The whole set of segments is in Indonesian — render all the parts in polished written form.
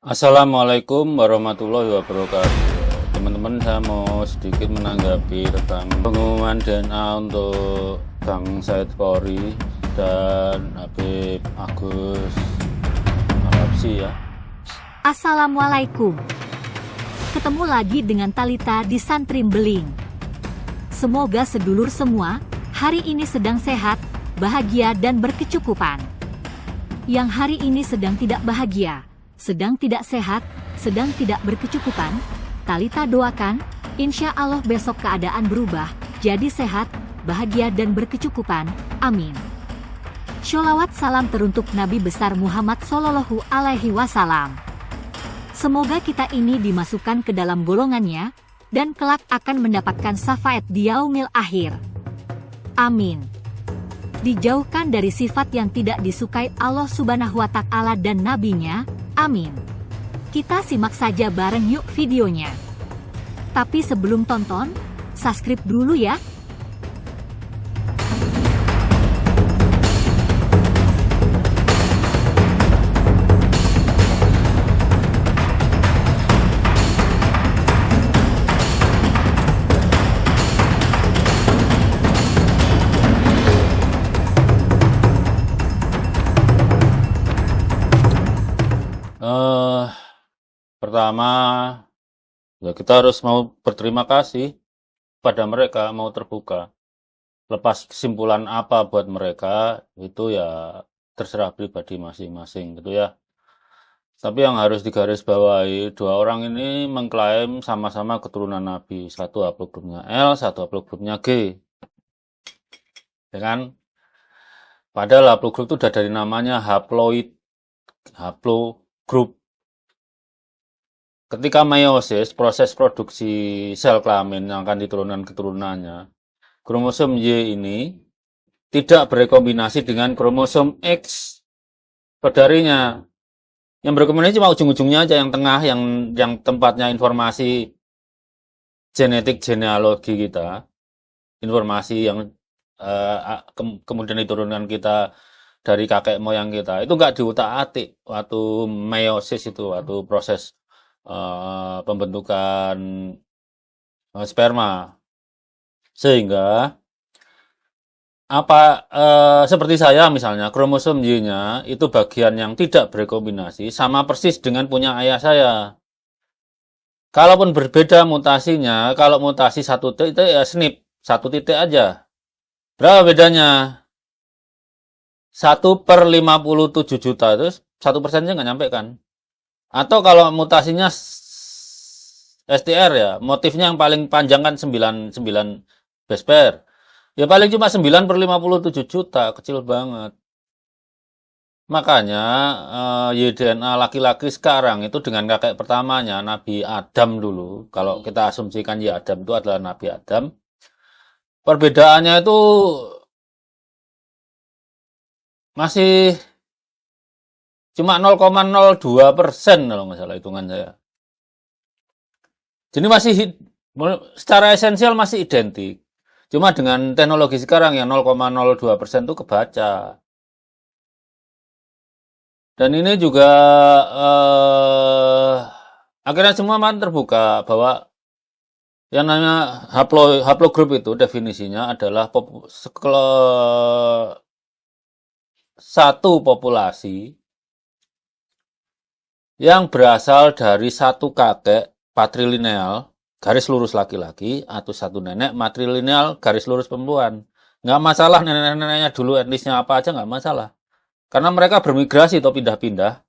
Assalamualaikum warahmatullahi wabarakatuh. Teman-teman, saya mau sedikit menanggapi tentang pengumuman DNA untuk Bang Said Polri dan Habib Agus Al-Habsyi ya. Assalamualaikum. Ketemu lagi dengan Talita di Santrim Beling. Semoga sedulur semua hari ini sedang sehat, bahagia dan berkecukupan. Yang hari ini sedang tidak bahagia, sedang tidak sehat, sedang tidak berkecukupan, Talita doakan, insya Allah besok keadaan berubah, jadi sehat, bahagia dan berkecukupan, amin. Sholawat salam teruntuk Nabi besar Muhammad Sallallahu Alaihi Wasallam. Semoga kita ini dimasukkan ke dalam golongannya, dan kelak akan mendapatkan syafaat di yaumil akhir. Amin. Dijauhkan dari sifat yang tidak disukai Allah Subhanahu wa Ta'ala dan Nabi-Nya. Amin. Kita simak saja bareng yuk videonya. Tapi sebelum tonton, subscribe dulu ya. Pertama, ya kita harus mau berterima kasih pada mereka, mau terbuka. Lepas kesimpulan apa buat mereka, itu ya terserah pribadi masing-masing gitu ya. Tapi yang harus digarisbawahi, dua orang ini mengklaim sama-sama keturunan Nabi. Satu haplogrupnya L, satu haplogrupnya G. Ya kan? Padahal haplogrup itu udah dari namanya haploid, haplogrup. Ketika meiosis, proses produksi sel kelamin yang akan diturunkan keturunannya, kromosom Y ini tidak berekombinasi dengan kromosom X pada yang berekombinasi cuma ujung-ujungnya aja, yang tengah, yang tempatnya informasi genetik genealogi kita, informasi yang kemudian diturunkan kita dari kakek moyang kita, itu nggak diutak-atik waktu meiosis itu, waktu proses pembentukan sperma. Sehingga seperti saya misalnya, kromosom Y-nya itu bagian yang tidak berekombinasi sama persis dengan punya ayah saya. Kalaupun berbeda mutasinya, kalau mutasi satu titik ya SNP, satu titik aja. Berapa bedanya? 1/57 juta, itu 1%-nya nggak nyampe kan? Atau kalau mutasinya STR ya, motifnya yang paling panjang kan 9 base pair. Ya paling cuma 9/57 juta, kecil banget. Makanya YDNA laki-laki sekarang itu dengan kakek pertamanya, Nabi Adam dulu. Kalau kita asumsikan Y Adam itu adalah Nabi Adam. Perbedaannya itu masih cuma 0,02% kalau nggak salah hitungan saya. Jadi masih secara esensial masih identik. Cuma dengan teknologi sekarang yang 0,02% itu kebaca. Dan ini juga akhirnya semua terbuka bahwa yang namanya haplogrup itu definisinya adalah satu populasi yang berasal dari satu kakek patrilineal garis lurus laki-laki atau satu nenek matrilineal garis lurus perempuan. Nggak masalah nenek-neneknya dulu etnisnya apa aja, nggak masalah. Karena mereka bermigrasi atau pindah-pindah.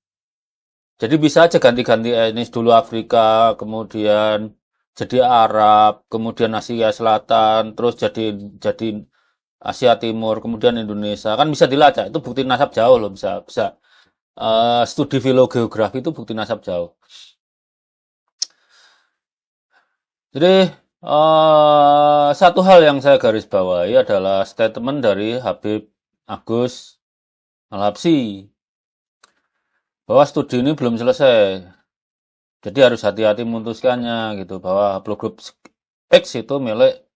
Jadi bisa aja ganti-ganti etnis, dulu Afrika, kemudian jadi Arab, kemudian Asia Selatan, terus jadi Asia Timur, kemudian Indonesia. Kan bisa dilacak, itu bukti nasab jauh loh, bisa studi filogeografi itu bukti nasab jauh. Jadi satu hal yang saya garis bawahi adalah statement dari Habib Agus Al-Habsyi bahwa studi ini belum selesai. Jadi harus hati-hati memutuskannya gitu, bahwa haplogrup X itu milik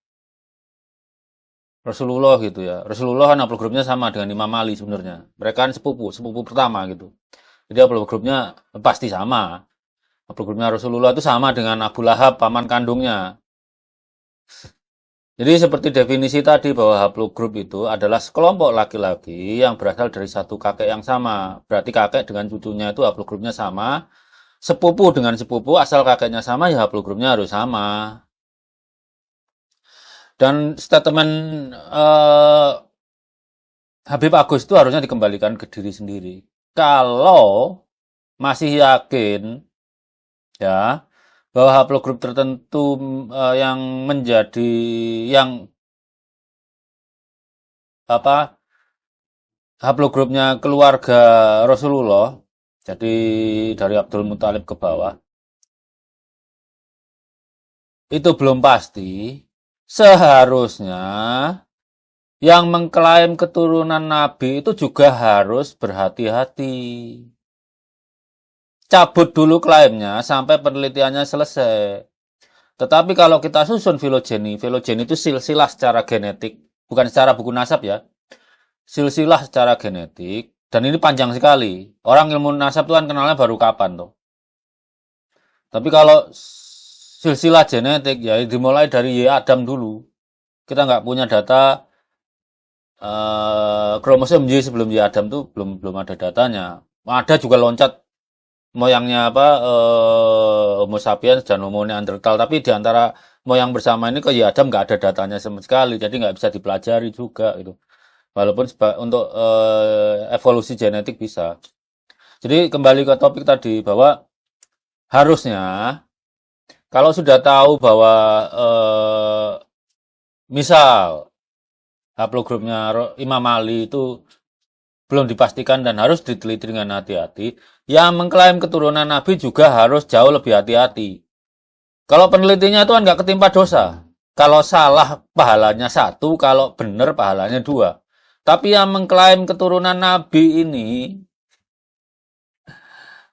Rasulullah gitu ya. Rasulullah kan haplogrupnya sama dengan Imam Ali sebenarnya. Mereka kan sepupu pertama gitu. Jadi haplogrupnya pasti sama. Haplogrupnya Rasulullah itu sama dengan Abu Lahab, paman kandungnya. Jadi seperti definisi tadi bahwa haplogrup itu adalah sekelompok laki-laki yang berasal dari satu kakek yang sama. Berarti kakek dengan cucunya itu haplogrupnya sama. Sepupu dengan sepupu asal kakeknya sama ya haplogrupnya harus sama. Dan statement Habib Agus itu harusnya dikembalikan ke diri sendiri. Kalau masih yakin ya bahwa haplogrup tertentu yang menjadi yang apa haplogrupnya keluarga Rasulullah, jadi dari Abdul Muthalib ke bawah, itu belum pasti. Seharusnya yang mengklaim keturunan Nabi itu juga harus berhati-hati. Cabut dulu klaimnya sampai penelitiannya selesai. Tetapi kalau kita susun filogeni itu silsilah secara genetik, bukan secara buku nasab ya. Silsilah secara genetik, dan ini panjang sekali. Orang ilmu nasab itu kan kenalnya baru kapan tuh. Tapi kalau silsilah genetik ya dimulai dari Y Adam dulu. Kita nggak punya data kromosom Y sebelum Y Adam tuh belum ada datanya. Ada juga loncat moyangnya Homo sapiens dan Homo neanderthal, tapi di antara moyang bersama ini ke Y Adam nggak ada datanya sama sekali, jadi nggak bisa dipelajari juga gitu. Walaupun untuk evolusi genetik bisa. Jadi kembali ke topik tadi bahwa harusnya kalau sudah tahu bahwa misal haplogrupnya Imam Ali itu belum dipastikan dan harus diteliti dengan hati-hati, yang mengklaim keturunan Nabi juga harus jauh lebih hati-hati. Kalau penelitinya itu kan nggak ketimpa dosa. Kalau salah pahalanya 1, kalau benar pahalanya 2. Tapi yang mengklaim keturunan Nabi ini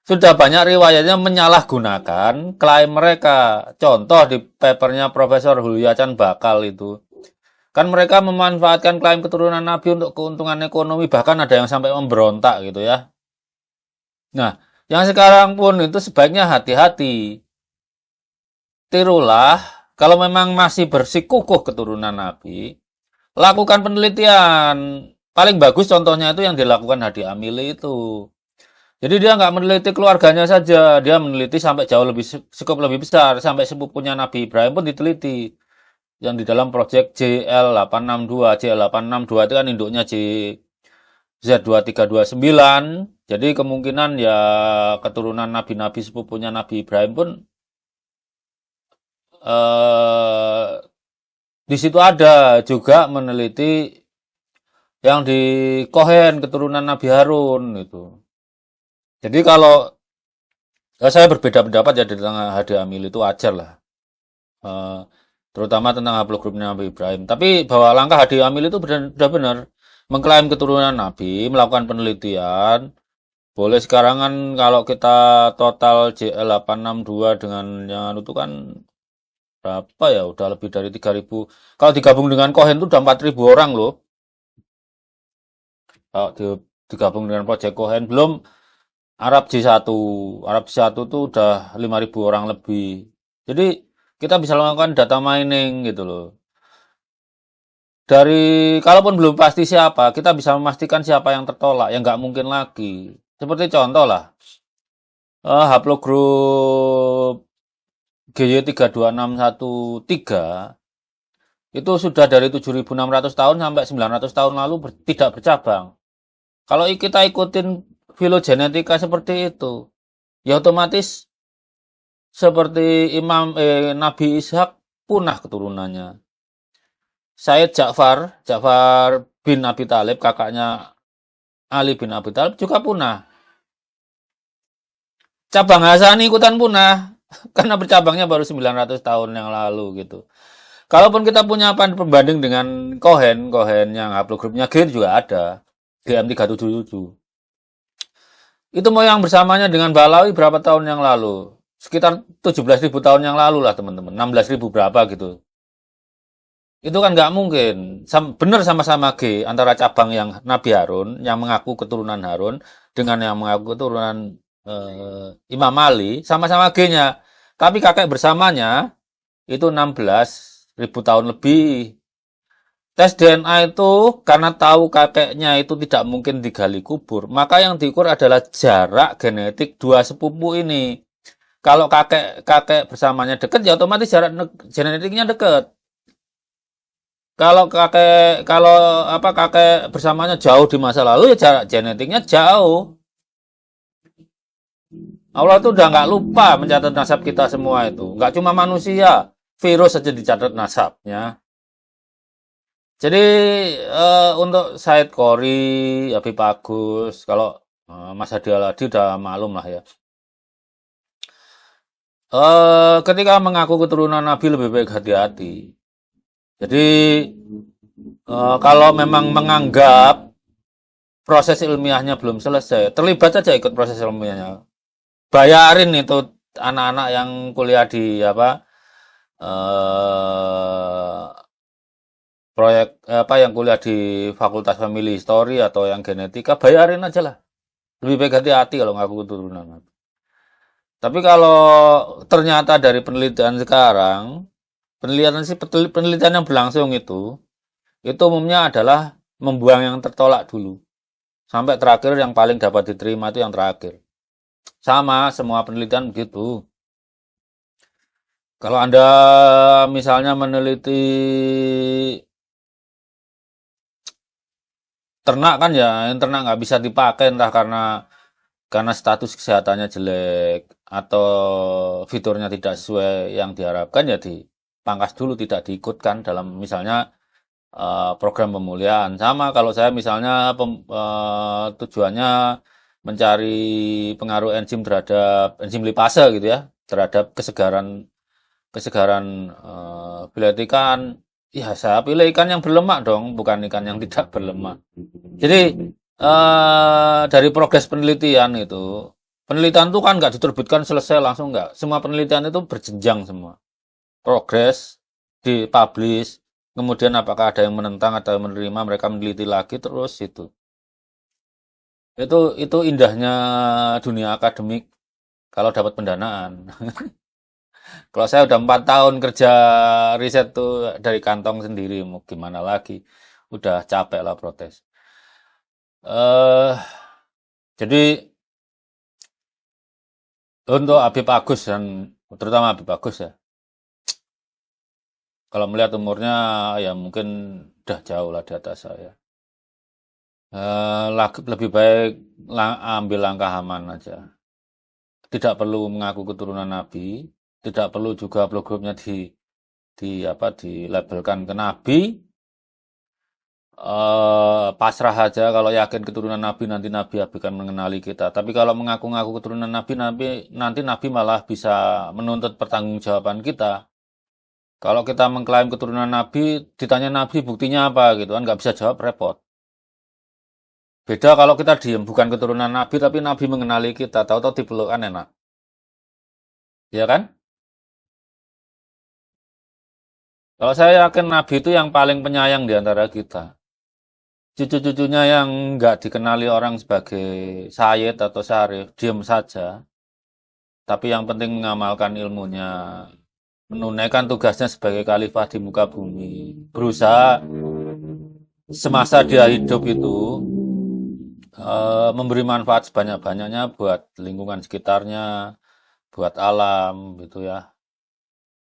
sudah banyak riwayatnya menyalahgunakan klaim mereka. Contoh di papernya Profesor Hulyacan Bakal itu. Kan mereka memanfaatkan klaim keturunan Nabi untuk keuntungan ekonomi. Bahkan ada yang sampai memberontak gitu ya. Nah, yang sekarang pun itu sebaiknya hati-hati. Tirulah, kalau memang masih bersikukuh keturunan Nabi, lakukan penelitian. Paling bagus contohnya itu yang dilakukan Hadi Amili itu. Jadi dia nggak meneliti keluarganya saja, dia meneliti sampai jauh lebih cukup lebih besar, sampai sepupunya Nabi Ibrahim pun diteliti. Yang di dalam proyek JL862, JL862 itu kan induknya Z2329. Jadi kemungkinan ya keturunan nabi-nabi sepupunya Nabi Ibrahim pun di situ ada juga meneliti yang di Kohen keturunan Nabi Harun itu. Jadi kalau saya berbeda pendapat ya tentang Hadi Amil itu wajar lah. Terutama tentang haplogrupnya Nabi Ibrahim. Tapi bahwa langkah Hadi Amil itu benar-benar mengklaim keturunan Nabi, melakukan penelitian. Boleh sekarang kan kalau kita total JL862 dengan yang itu kan berapa ya? Udah lebih dari 3.000. Kalau digabung dengan Kohen itu udah 4.000 orang loh. Kalau digabung dengan Project Kohen belum Arab J1. Arab J1 itu udah 5.000 orang lebih. Jadi kita bisa melakukan data mining gitu loh. Dari kalaupun belum pasti siapa, kita bisa memastikan siapa yang tertolak, yang nggak mungkin lagi. Seperti contoh lah, haplogrup GY32613 itu sudah dari 7.600 tahun sampai 900 tahun lalu tidak bercabang. Kalau kita ikutin filogenetika seperti itu, ya otomatis seperti Nabi Ishak punah keturunannya. Sayyid Ja'far bin Abi Thalib, kakaknya Ali bin Abi Thalib juga punah. Cabang Hasani ikutan punah karena bercabangnya baru 900 tahun yang lalu gitu. Kalaupun kita punya pembanding dengan Kohen yang haplogrupnya G juga ada, GM377. Itu moyang bersamanya dengan Balawi berapa tahun yang lalu? Sekitar 17.000 tahun yang lalu lah teman-teman, 16.000 berapa gitu. Itu kan nggak mungkin. Benar sama-sama G antara cabang yang Nabi Harun, yang mengaku keturunan Harun, dengan yang mengaku keturunan Imam Ali, sama-sama G-nya. Tapi kakek bersamanya itu 16.000 tahun lebih. Tes DNA itu karena tahu kakeknya itu tidak mungkin digali kubur, maka yang diukur adalah jarak genetik dua sepupu ini. Kalau kakek bersamanya dekat, ya otomatis jarak genetiknya dekat. Kalau kakek bersamanya jauh di masa lalu, ya jarak genetiknya jauh. Allah tuh udah nggak lupa mencatat nasab kita semua itu. Nggak cuma manusia, virus saja dicatat nasabnya. Jadi untuk Said Qori, Habib Agus, kalau Mas Hadi Aladi udah maklum lah ya. Ketika mengaku keturunan Nabi lebih baik hati-hati. Jadi kalau memang menganggap proses ilmiahnya belum selesai, terlibat saja ikut proses ilmiahnya. Bayarin itu anak-anak yang kuliah di proyek yang kuliah di Fakultas Family History atau yang genetika, bayarin aja lah. Lebih baik hati-hati kalau ngaku keturunan. Tapi kalau ternyata dari penelitian sekarang, penelitian yang berlangsung itu umumnya adalah membuang yang tertolak dulu. Sampai terakhir yang paling dapat diterima itu yang terakhir. Sama, semua penelitian begitu. Kalau Anda misalnya meneliti ternak kan ya, yang ternak nggak bisa dipakai entah karena status kesehatannya jelek atau fiturnya tidak sesuai yang diharapkan, ya dipangkas dulu, tidak diikutkan dalam misalnya program pemulihan. Sama kalau saya misalnya tujuannya mencari pengaruh enzim terhadap enzim lipase gitu ya, terhadap kesegaran filet ikan. Ya, saya pilih ikan yang berlemak dong, bukan ikan yang tidak berlemak. Jadi, dari progres penelitian itu kan nggak diterbitkan selesai langsung, nggak. Semua penelitian itu berjenjang semua. Progres, dipublish, kemudian apakah ada yang menentang atau yang menerima, mereka meneliti lagi, terus itu. Itu indahnya dunia akademik kalau dapat pendanaan. Kalau saya udah 4 tahun kerja riset tuh dari kantong sendiri, mau gimana lagi? Udah capek lah protes. Jadi untuk Habib Agus dan terutama Habib Agus ya, kalau melihat umurnya ya mungkin udah jauh lah di atas saya. Lebih baik ambil langkah aman aja. Tidak perlu mengaku keturunan Nabi, tidak perlu juga programnya dilabelkan ke Nabi. Pasrah aja kalau yakin keturunan Nabi, nanti Nabi akan mengenali kita. Tapi kalau mengaku-ngaku keturunan Nabi, nanti Nabi malah bisa menuntut pertanggungjawaban kita. Kalau kita mengklaim keturunan Nabi, ditanya Nabi buktinya apa gitu kan, nggak bisa jawab, repot. Beda kalau kita diem, bukan keturunan Nabi, tapi Nabi mengenali kita, tahu-tahu dipeluk kan enak. Ya kan? Kalau saya yakin Nabi itu yang paling penyayang di antara kita. Cucu-cucunya yang nggak dikenali orang sebagai Sayyid atau Syarif, diem saja. Tapi yang penting mengamalkan ilmunya, menunaikan tugasnya sebagai khalifah di muka bumi. Berusaha semasa dia hidup itu memberi manfaat sebanyak-banyaknya buat lingkungan sekitarnya, buat alam gitu ya.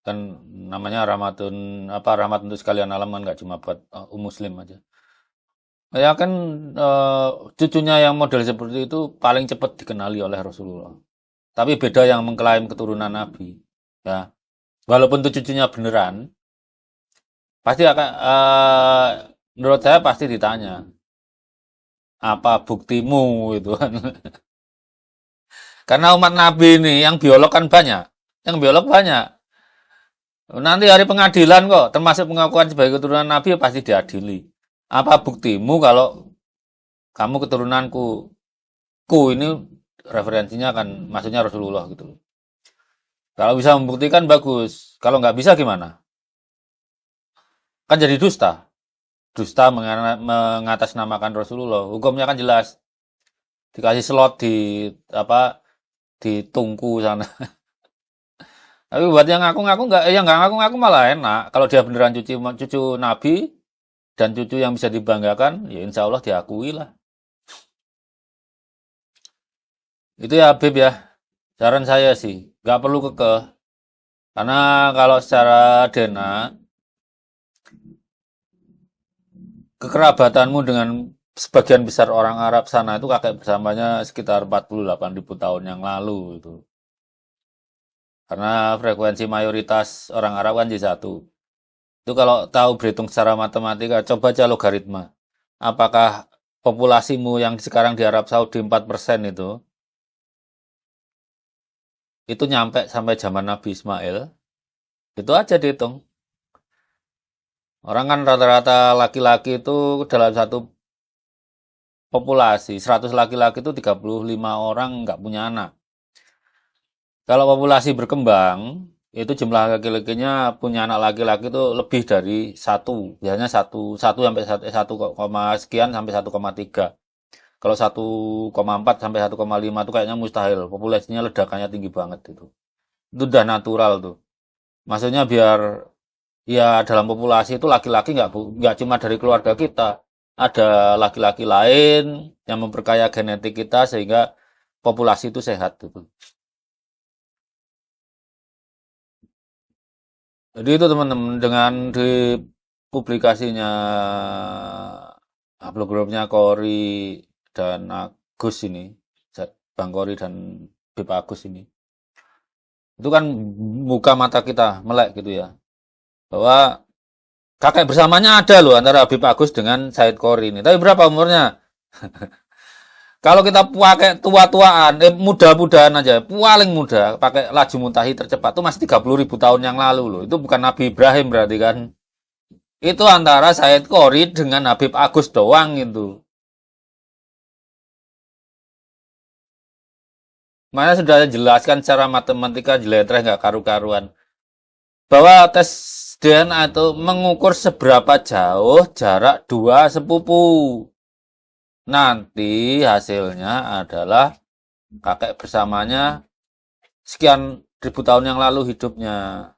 Kan namanya rahmat untuk sekalian alam kan, nggak cuma buat muslim aja. Ya kan cucunya yang model seperti itu paling cepat dikenali oleh Rasulullah. Tapi beda yang mengklaim keturunan Nabi. Ya, walaupun itu cucunya beneran, pasti akan menurut saya pasti ditanya, apa buktimu itu kan? Karena umat Nabi ini yang biolog kan banyak, Nanti hari pengadilan kok, termasuk pengakuan sebagai keturunan Nabi pasti diadili. Apa buktimu kalau kamu keturunanku? Ini referensinya kan, maksudnya Rasulullah gitu. Kalau bisa membuktikan bagus, kalau nggak bisa gimana? Kan jadi dusta. Dusta mengatasnamakan Rasulullah. Hukumnya kan jelas. Dikasih slot di di tungku sana. Tapi buat yang ngaku-ngaku nggak ngaku-ngaku malah enak. Kalau dia beneran cucu Nabi dan cucu yang bisa dibanggakan, ya insya Allah diakui lah. Itu ya Habib ya. Saran saya sih, nggak perlu kekeh. Karena kalau secara DNA, kekerabatanmu dengan sebagian besar orang Arab sana itu kakek bersamanya sekitar 48.000 tahun yang lalu itu. Karena frekuensi mayoritas orang Arab kan J1. Itu kalau tahu berhitung secara matematika, coba aja logaritma. Apakah populasimu yang sekarang di Arab Saudi 4% itu nyampe sampai zaman Nabi Ismail, itu aja dihitung. Orang kan rata-rata laki-laki itu dalam satu populasi, 100 laki-laki itu 35 orang nggak punya anak. Kalau populasi berkembang, itu jumlah laki-lakinya punya anak laki-laki itu lebih dari 1. Biasanya 1 sampai 1, sekian sampai 1,3. Kalau 1,4 sampai 1,5 itu kayaknya mustahil. Populasinya ledakannya tinggi banget itu. Itu udah natural tuh. Maksudnya biar ya dalam populasi itu laki-laki nggak cuma dari keluarga kita. Ada laki-laki lain yang memperkaya genetik kita sehingga populasi itu sehat gitu. Jadi itu teman-teman dengan di publikasinya haplogrupnya Kori dan Agus ini, Bang Kori dan Bib Agus ini, itu kan buka mata kita melek gitu ya, bahwa kakek bersamanya ada loh antara Habib Agus dengan Said Kori ini. Tapi berapa umurnya? Kalau kita pakai tua-tuaan, muda-mudahan aja, paling muda, pakai laju muntahi tercepat, itu masih 30.000 tahun yang lalu loh. Itu bukan Nabi Ibrahim berarti kan. Itu antara Said Kori dengan Habib Agus doang itu. Mana sudah jelaskan secara matematika jeletreh nggak karu-karuan. Bahwa tes DNA itu mengukur seberapa jauh jarak dua sepupu. Nanti hasilnya adalah kakek bersamanya sekian ribu tahun yang lalu hidupnya.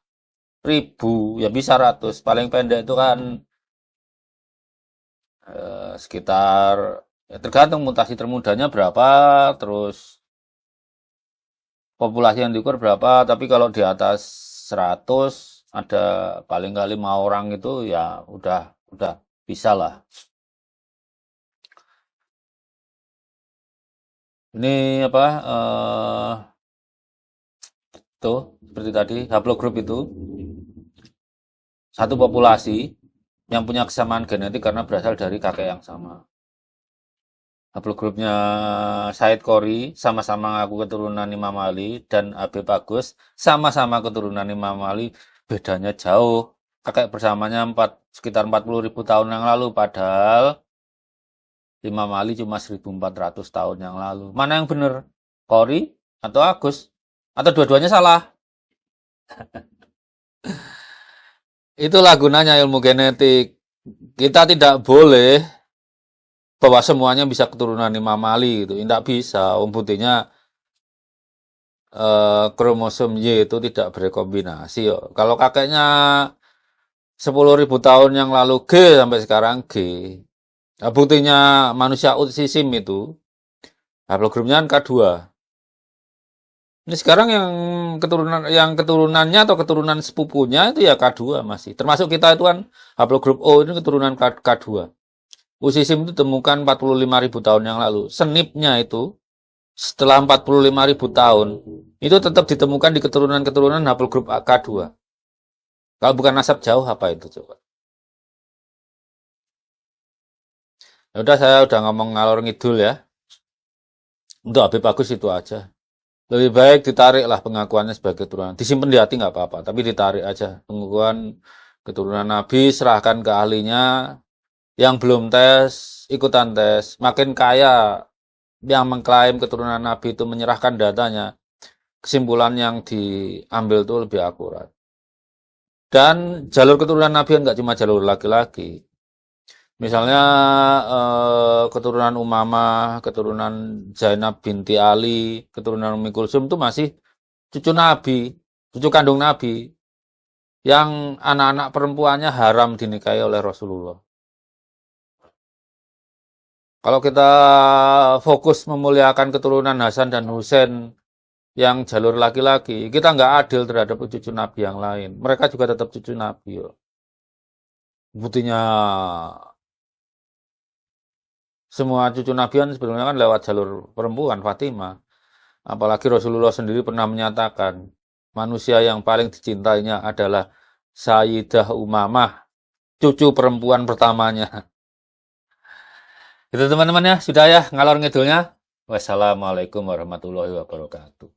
Ribu, ya bisa ratus. Paling pendek itu kan sekitar, ya tergantung mutasi termudanya berapa, terus populasi yang diukur berapa. Tapi kalau di atas 100, ada paling nggak 5 orang itu ya udah bisa lah. Ini apa? Tuh, seperti tadi, haplogrup itu satu populasi yang punya kesamaan genetik karena berasal dari kakek yang sama. Haplogrupnya Said Kori sama-sama ngaku keturunan Imam Ali dan Habib Agus sama-sama keturunan Imam Ali, bedanya jauh. Kakek bersamanya sekitar 40.000 tahun yang lalu, padahal Imam Ali cuma 1.400 tahun yang lalu. Mana yang benar? Kori atau Agus? Atau dua-duanya salah? Itulah gunanya ilmu genetik. Kita tidak boleh bahwa semuanya bisa keturunan Imam Ali gitu. Tidak bisa. Buktinya kromosom Y itu tidak berekombinasi. Kalau kakeknya 10.000 tahun yang lalu G sampai sekarang G. Nah, buktinya manusia autism itu haplogrupnya kan K2. Ini sekarang yang keturunannya atau keturunan sepupunya itu ya K2 masih. Termasuk kita itu kan haplogrup O ini keturunan K2. Autism itu ditemukan 45.000 tahun yang lalu. Senipnya itu setelah 45.000 tahun itu tetap ditemukan di keturunan haplogrup K2. Kalau bukan nasab jauh apa itu coba? Ya udah, saya udah ngomong ngalor ngidul ya. Untuk Habib Agus itu aja. Lebih baik ditariklah pengakuannya sebagai keturunan. Disimpan di hati nggak apa-apa, tapi ditarik aja. Pengakuan keturunan Nabi, serahkan ke ahlinya. Yang belum tes, ikutan tes. Makin kaya yang mengklaim keturunan Nabi itu menyerahkan datanya. Kesimpulan yang diambil itu lebih akurat. Dan jalur keturunan Nabi nggak cuma jalur laki-laki. Misalnya keturunan Umamah, keturunan Zainab binti Ali, keturunan Ummi Kulsum itu masih cucu Nabi, cucu kandung Nabi, yang anak-anak perempuannya haram dinikahi oleh Rasulullah. Kalau kita fokus memuliakan keturunan Hasan dan Husain yang jalur laki-laki, kita nggak adil terhadap cucu Nabi yang lain. Mereka juga tetap cucu Nabi. Buktinya semua cucu Nabi kan sebenarnya kan lewat jalur perempuan, Fatimah. Apalagi Rasulullah sendiri pernah menyatakan, manusia yang paling dicintainya adalah Sayyidah Umamah, cucu perempuan pertamanya. Itu teman-teman ya, sudah ya ngalor ngidulnya. Wassalamualaikum warahmatullahi wabarakatuh.